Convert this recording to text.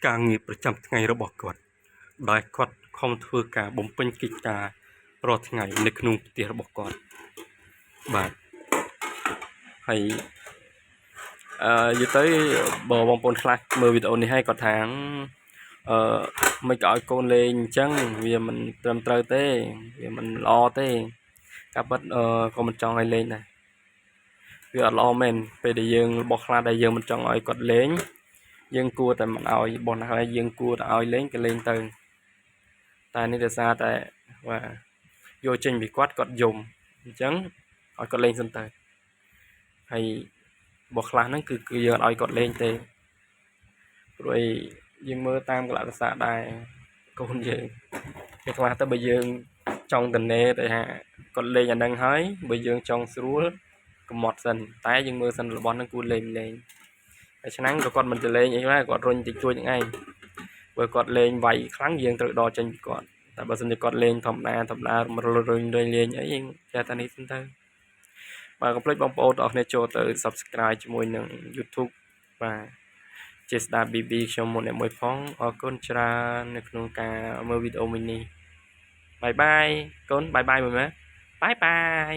ការងារប្រចាំថ្ងៃរបស់គាត់ដោយគាត់ខំធ្វើការបំពេញកិច្ចការរាល់ថ្ងៃនៅក្នុងផ្ទះរបស់គាត់បាទហើយយូរទៅបើបងប្អូនខ្លះមើលវីដេអូនេះហើយគាត់ថាមិនក៏ឲ្យកូនលេងអញ្ចឹងវាមិនត្រឹមត្រូវទេវាមិនល្អទេការពិតក៏មិនចង់ឲ្យលេងដែរវាអត់ល្អមែនពេលដែលយើងរបស់ខ្លះដែលយើងមិនចង់ឲ្យគាត់លេងយើងគួរតែមិនឲ្យបោះណាហើយយើងគួរតែឲ្យលេងក៏លេងទៅតែនេះដោយសារតែបាទយកចេញពីគាត់យំអញ្ចឹងឲ្យគាត់លេងសិនទៅហើយរបស់ខ្លះហ្នឹងគឺយើងអត់ឲ្យគាត់លេងទេព្រោះយើងមើលតាមកលៈទេសៈដែរកូនយើងពេលខ្លះទៅបើយើងចង់តនេទៅហាគាត់លេងអាហ្នឹងហើយបើយើងចង់ស្រួលកំត់សិនតែយើងមើលសិនរបស់ហ្នឹងគួរលេងហើយឆ្នាំក៏គាត់មិនទៅលេងអីដែរគាត់រុញតិចតួចហ្នឹងឯងបើគាត់លេងវាយខ្លាំងយើងត្រូវដកចេញពីគាត់តែបើសិនជាគាត់លេងធម្មតារុញលេងអីយើងចេះតែនេះសិនទៅបាទកុំភ្លេចបងប្អូនទាំងអស់គ្នាចូលទៅ Subscribe ជាមួយនឹង YouTube បាទជាស្ដាប់ BB ខ្ញុំមុនអ្នកមួយផងអរគុណច្រើននៅក្នុងការមើលវីដេអូមួយនេះបាយបាយកូនបាយបាយមើលមើលបាយបាយ